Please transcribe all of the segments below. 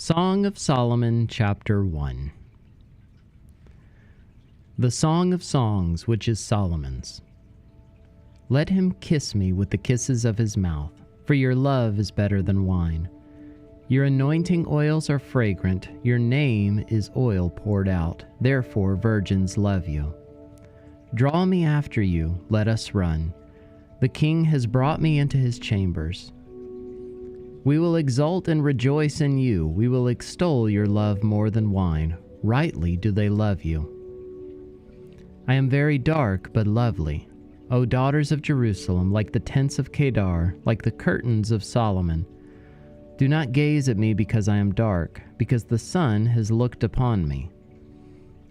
Song of Solomon, Chapter 1. The Song of Songs, which is Solomon's. Let him kiss me with the kisses of his mouth, for your love is better than wine. Your anointing oils are fragrant, your name is oil poured out, therefore virgins love you. Draw me after you, let us run. The king has brought me into his chambers. We will exult and rejoice in you. We will extol your love more than wine. Rightly do they love you. I am very dark but lovely, O daughters of Jerusalem, like the tents of Kedar, like the curtains of Solomon. Do not gaze at me because I am dark, because the sun has looked upon me.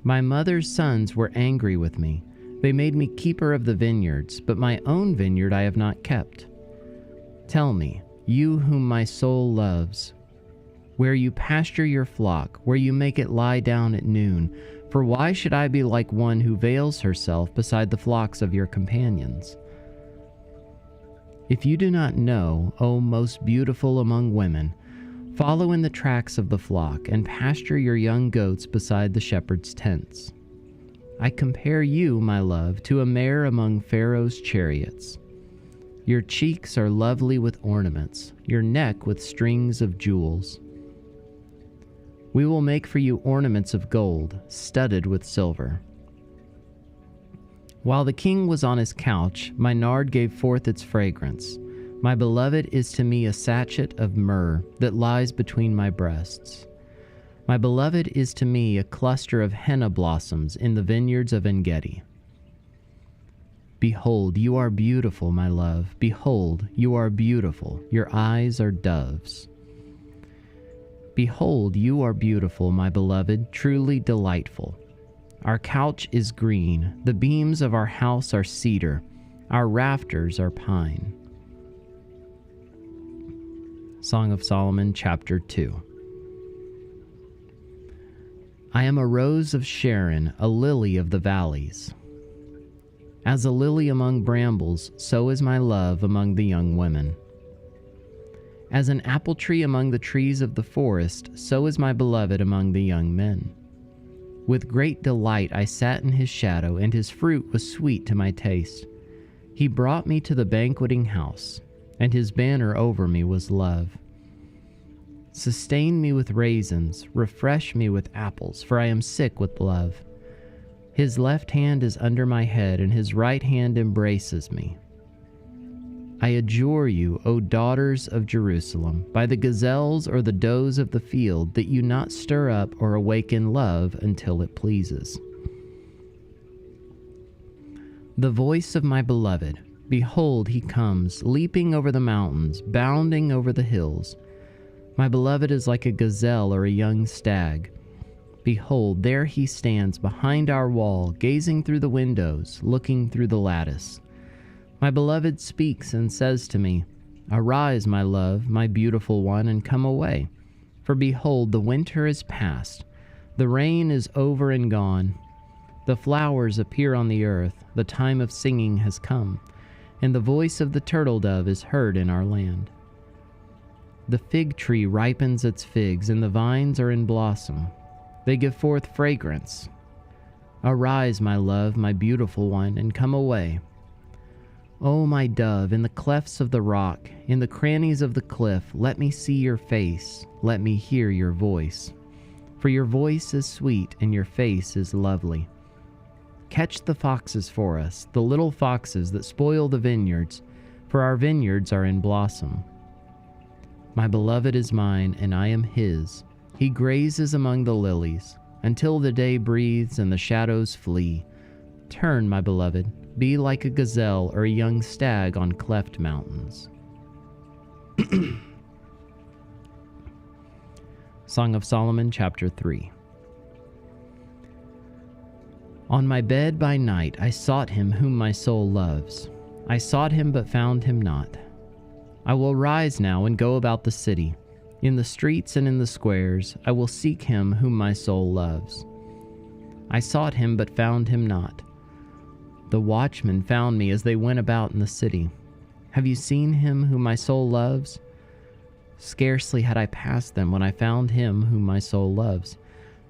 My mother's sons were angry with me. They made me keeper of the vineyards, but my own vineyard I have not kept. Tell me, you whom my soul loves, where you pasture your flock, where you make it lie down at noon, for why should I be like one who veils herself beside the flocks of your companions? If you do not know, O most beautiful among women, follow in the tracks of the flock, and pasture your young goats beside the shepherd's tents. I compare you, my love, to a mare among Pharaoh's chariots. Your cheeks are lovely with ornaments, your neck with strings of jewels. We will make for you ornaments of gold, studded with silver. While the king was on his couch, my nard gave forth its fragrance. My beloved is to me a sachet of myrrh that lies between my breasts. My beloved is to me a cluster of henna blossoms in the vineyards of En-gedi. Behold, you are beautiful, my love. Behold, you are beautiful. Your eyes are doves. Behold, you are beautiful, my beloved, truly delightful. Our couch is green. The beams of our house are cedar. Our rafters are pine. Song of Solomon, Chapter 2. I am a rose of Sharon, a lily of the valleys. As a lily among brambles, so is my love among the young women. As an apple tree among the trees of the forest, so is my beloved among the young men. With great delight I sat in his shadow, and his fruit was sweet to my taste. He brought me to the banqueting house, and his banner over me was love. Sustain me with raisins, refresh me with apples, for I am sick with love. His left hand is under my head, and his right hand embraces me. I adjure you, O daughters of Jerusalem, by the gazelles or the does of the field, that you not stir up or awaken love until it pleases. The voice of my beloved, behold, he comes, leaping over the mountains, bounding over the hills. My beloved is like a gazelle or a young stag. Behold, there he stands behind our wall, gazing through the windows, looking through the lattice. My beloved speaks and says to me, Arise, my love, my beautiful one, and come away. For behold, the winter is past, the rain is over and gone. The flowers appear on the earth, the time of singing has come, and the voice of the turtle dove is heard in our land. The fig tree ripens its figs, and the vines are in blossom. They give forth fragrance. Arise, my love, my beautiful one, and come away. O my dove, in the clefts of the rock, in the crannies of the cliff, let me see your face, let me hear your voice. For your voice is sweet, and your face is lovely. Catch the foxes for us, the little foxes that spoil the vineyards, for our vineyards are in blossom. My beloved is mine, and I am his. He grazes among the lilies, until the day breathes and the shadows flee. Turn, my beloved, be like a gazelle or a young stag on cleft mountains. Song of Solomon, Chapter 3. On my bed by night I sought him whom my soul loves. I sought him but found him not. I will rise now and go about the city. In the streets and in the squares, I will seek him whom my soul loves. I sought him but found him not. The watchmen found me as they went about in the city. Have you seen him whom my soul loves? Scarcely had I passed them when I found him whom my soul loves.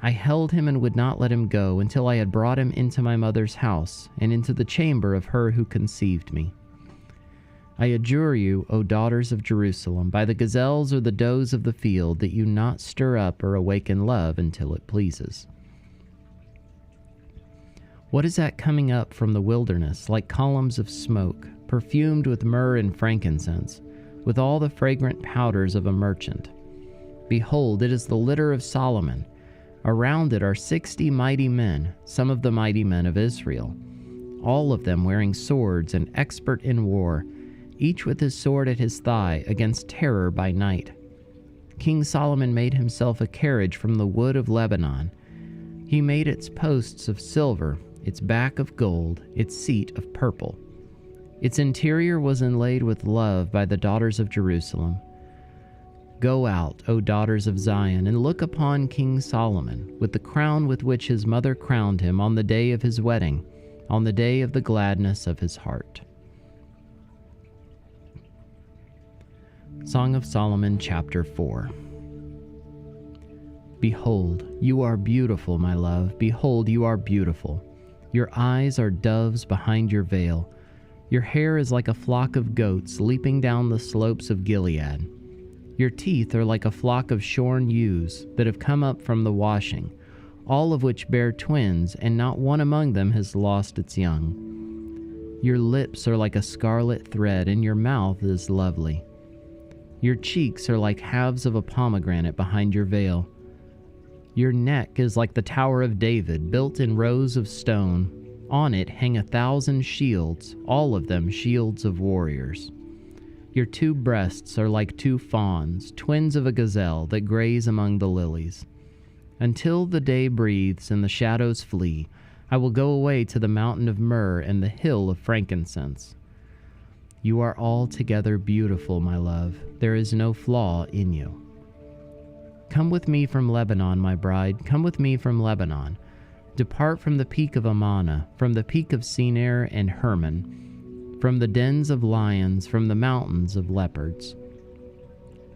I held him and would not let him go until I had brought him into my mother's house and into the chamber of her who conceived me. I adjure you, O daughters of Jerusalem, by the gazelles or the does of the field, that you not stir up or awaken love until it pleases. What is that coming up from the wilderness, like columns of smoke, perfumed with myrrh and frankincense, with all the fragrant powders of a merchant? Behold, it is the litter of Solomon. Around it are 60 mighty men, some of the mighty men of Israel, all of them wearing swords and expert in war, each with his sword at his thigh, against terror by night. King Solomon made himself a carriage from the wood of Lebanon. He made its posts of silver, its back of gold, its seat of purple. Its interior was inlaid with love by the daughters of Jerusalem. Go out, O daughters of Zion, and look upon King Solomon, with the crown with which his mother crowned him on the day of his wedding, on the day of the gladness of his heart. Song of Solomon, chapter 4. Behold, you are beautiful, my love. Behold, you are beautiful. Your eyes are doves behind your veil. Your hair is like a flock of goats leaping down the slopes of Gilead. Your teeth are like a flock of shorn ewes that have come up from the washing, all of which bear twins, and not one among them has lost its young. Your lips are like a scarlet thread, and your mouth is lovely. Your cheeks are like halves of a pomegranate behind your veil. Your neck is like the Tower of David, built in rows of stone. On it hang 1,000 shields, all of them shields of warriors. Your 2 breasts are like 2 fawns, twins of a gazelle that graze among the lilies. Until the day breathes and the shadows flee, I will go away to the mountain of myrrh and the hill of frankincense. You are altogether beautiful, my love. There is no flaw in you. Come with me from Lebanon, my bride. Come with me from Lebanon. Depart from the peak of Amana, from the peak of Senir and Hermon, from the dens of lions, from the mountains of leopards.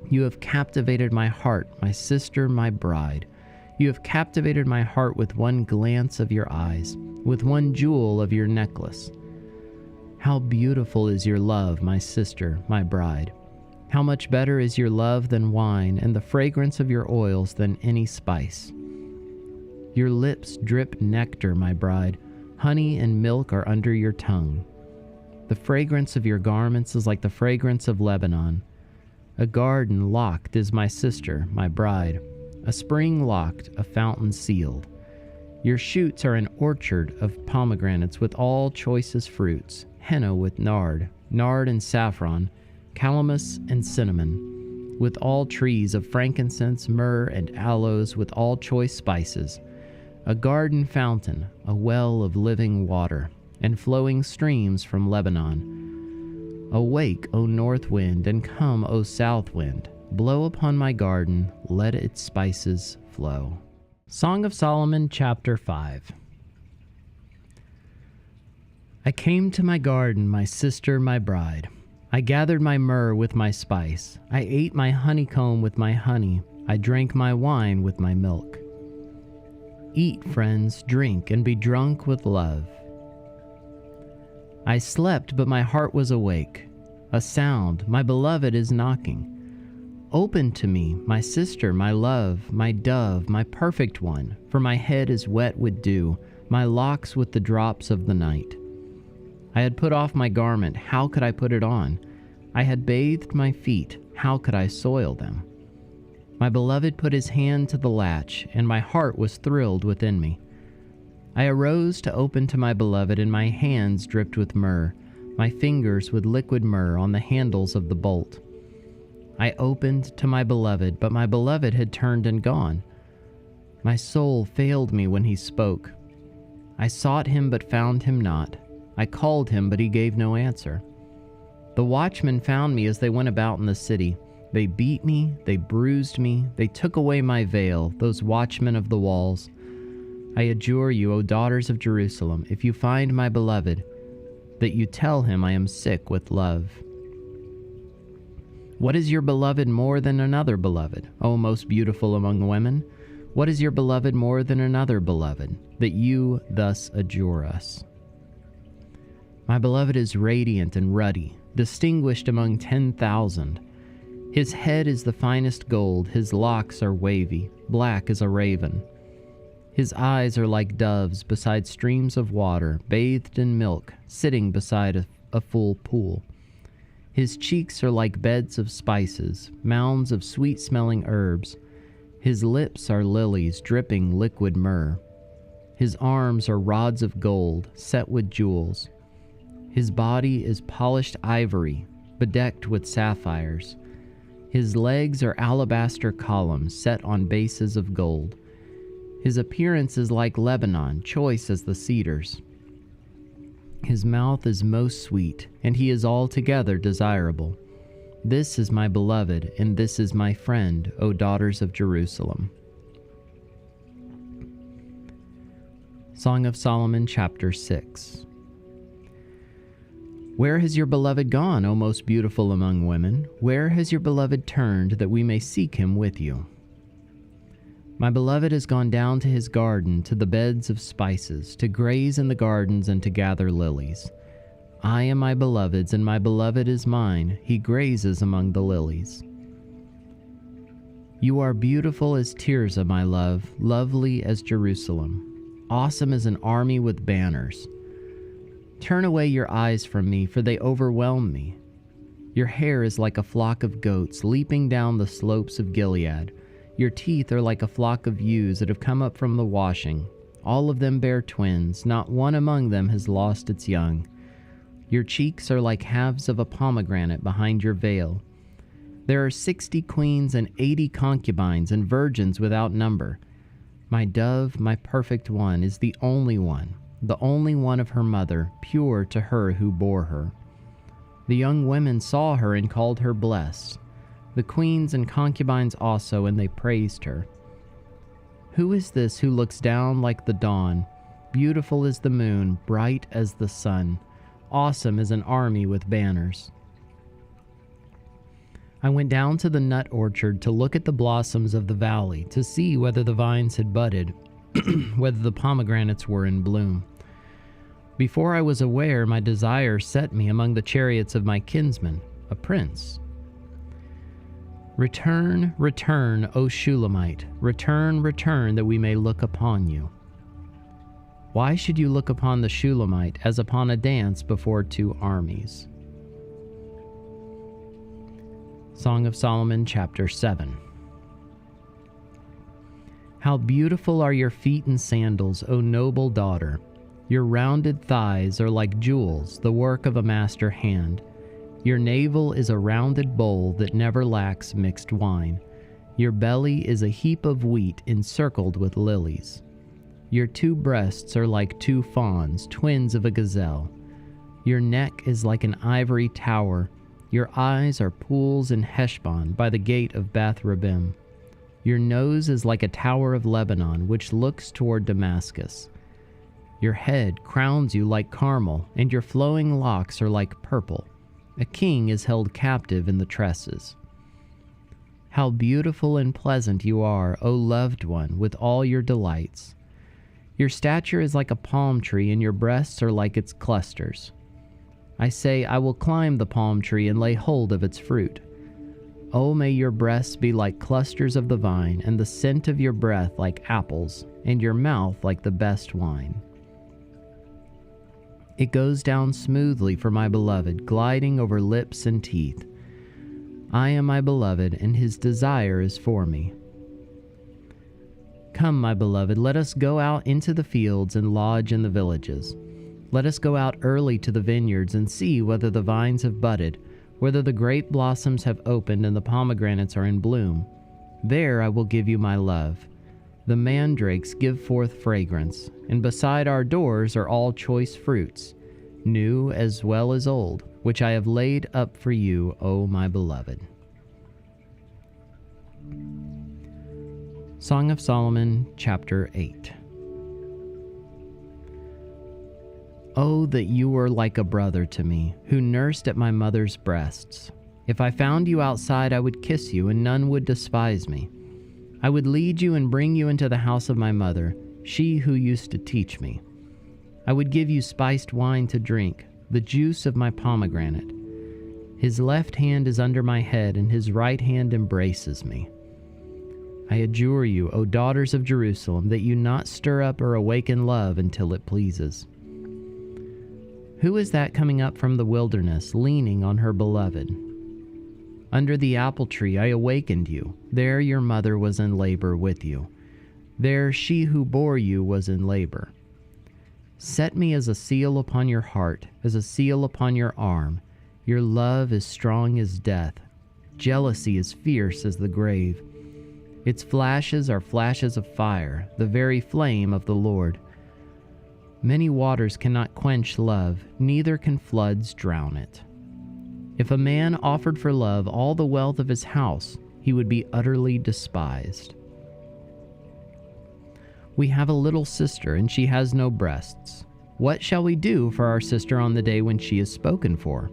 You have captivated my heart, my sister, my bride. You have captivated my heart with one glance of your eyes, with one jewel of your necklace. How beautiful is your love, my sister, my bride. How much better is your love than wine, and the fragrance of your oils than any spice. Your lips drip nectar, my bride. Honey and milk are under your tongue. The fragrance of your garments is like the fragrance of Lebanon. A garden locked is my sister, my bride. A spring locked, a fountain sealed. Your shoots are an orchard of pomegranates with all choicest fruits, henna with nard and saffron, calamus and cinnamon, with all trees of frankincense, myrrh, and aloes, with all choice spices, a garden fountain, a well of living water, and flowing streams from Lebanon. Awake, O north wind, and come, O south wind. Blow upon my garden, let its spices flow. Song of Solomon, chapter 5. I came to my garden, my sister, my bride. I gathered my myrrh with my spice. I ate my honeycomb with my honey. I drank my wine with my milk. Eat, friends, drink, and be drunk with love. I slept, but my heart was awake. A sound, my beloved is knocking. Open to me, my sister, my love, my dove, my perfect one, for my head is wet with dew, my locks with the drops of the night. I had put off my garment, how could I put it on? I had bathed my feet, how could I soil them? My beloved put his hand to the latch, and my heart was thrilled within me. I arose to open to my beloved, and my hands dripped with myrrh, my fingers with liquid myrrh on the handles of the bolt. I opened to my beloved, but my beloved had turned and gone. My soul failed me when he spoke. I sought him, but found him not. I called him, but he gave no answer. The watchmen found me as they went about in the city. They beat me, they bruised me, they took away my veil, those watchmen of the walls. I adjure you, O daughters of Jerusalem, if you find my beloved, that you tell him I am sick with love. What is your beloved more than another beloved, O most beautiful among women? What is your beloved more than another beloved, that you thus adjure us? My beloved is radiant and ruddy, distinguished among 10,000. His head is the finest gold, his locks are wavy, black as a raven. His eyes are like doves beside streams of water, bathed in milk, sitting beside a full pool. His cheeks are like beds of spices, mounds of sweet-smelling herbs. His lips are lilies dripping liquid myrrh. His arms are rods of gold, set with jewels. His body is polished ivory, bedecked with sapphires. His legs are alabaster columns set on bases of gold. His appearance is like Lebanon, choice as the cedars. His mouth is most sweet, and he is altogether desirable. This is my beloved, and this is my friend, O daughters of Jerusalem. Song of Solomon, chapter 6. Where has your beloved gone, O most beautiful among women? Where has your beloved turned, that we may seek him with you? My beloved has gone down to his garden, to the beds of spices, to graze in the gardens and to gather lilies. I am my beloved's, and my beloved is mine. He grazes among the lilies. You are beautiful as Tirzah, my love, lovely as Jerusalem, awesome as an army with banners. Turn away your eyes from me, for they overwhelm me. Your hair is like a flock of goats leaping down the slopes of Gilead. Your teeth are like a flock of ewes that have come up from the washing. All of them bear twins. Not one among them has lost its young. Your cheeks are like halves of a pomegranate behind your veil. There are 60 queens and 80 concubines and virgins without number. My dove, my perfect one, is the only one of her mother, pure to her who bore her. The young women saw her and called her blessed. The queens and concubines also, and they praised her. Who is this who looks down like the dawn, beautiful as the moon, bright as the sun, awesome as an army with banners? I went down to the nut orchard to look at the blossoms of the valley, to see whether the vines had budded, whether the pomegranates were in bloom. Before I was aware, my desire set me among the chariots of my kinsman, a prince. Return, return, O Shulamite, return, return, that we may look upon you. Why should you look upon the Shulamite as upon a dance before two armies? Song of Solomon, chapter 7. How beautiful are your feet in sandals, O noble daughter! Your rounded thighs are like jewels, the work of a master hand. Your navel is a rounded bowl that never lacks mixed wine. Your belly is a heap of wheat encircled with lilies. Your two breasts are like two fawns, twins of a gazelle. Your neck is like an ivory tower. Your eyes are pools in Heshbon by the gate of Bath Rabbim. Your nose is like a tower of Lebanon, which looks toward Damascus. Your head crowns you like Carmel, and your flowing locks are like purple. A king is held captive in the tresses. How beautiful and pleasant you are, O loved one, with all your delights. Your stature is like a palm tree, and your breasts are like its clusters. I say, I will climb the palm tree and lay hold of its fruit. O may your breasts be like clusters of the vine, and the scent of your breath like apples, and your mouth like the best wine. It goes down smoothly for my beloved, gliding over lips and teeth. I am my beloved, and his desire is for me. Come, my beloved, let us go out into the fields and lodge in the villages. Let us go out early to the vineyards and see whether the vines have budded, whether the grape blossoms have opened and the pomegranates are in bloom. There I will give you my love. The mandrakes give forth fragrance, and beside our doors are all choice fruits, new as well as old, which I have laid up for you, O my beloved. Song of Solomon, chapter 8. Oh, that you were like a brother to me, who nursed at my mother's breasts. If I found you outside, I would kiss you, and none would despise me. I would lead you and bring you into the house of my mother, she who used to teach me. I would give you spiced wine to drink, the juice of my pomegranate. His left hand is under my head, and his right hand embraces me. I adjure you, O daughters of Jerusalem, that you not stir up or awaken love until it pleases. Who is that coming up from the wilderness, leaning on her beloved? Under the apple tree I awakened you. There your mother was in labor with you. There she who bore you was in labor. Set me as a seal upon your heart, as a seal upon your arm. Your love is strong as death. Jealousy is fierce as the grave. Its flashes are flashes of fire, the very flame of the Lord. Many waters cannot quench love, neither can floods drown it. If a man offered for love all the wealth of his house, he would be utterly despised. We have a little sister, and she has no breasts. What shall we do for our sister on the day when she is spoken for?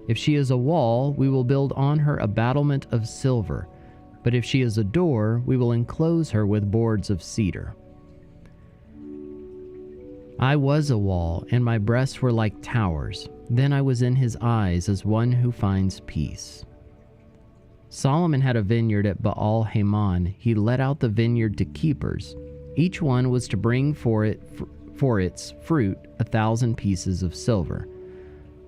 If she is a wall, we will build on her a battlement of silver. But if she is a door, we will enclose her with boards of cedar. I was a wall, and my breasts were like towers. Then I was in his eyes as one who finds peace. Solomon had a vineyard at Baal Hamon. He let out the vineyard to keepers. Each one was to bring for its fruit 1,000 pieces of silver.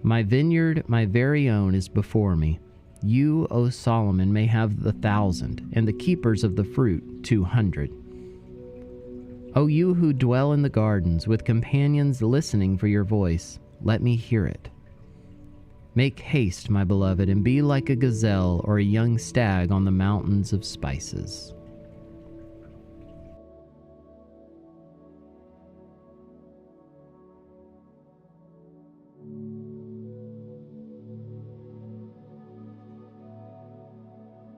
My vineyard, my very own, is before me. You, O Solomon, may have 1,000, and the keepers of the fruit 200. O you who dwell in the gardens, with companions listening for your voice, let me hear it. Make haste, my beloved, and be like a gazelle or a young stag on the mountains of spices.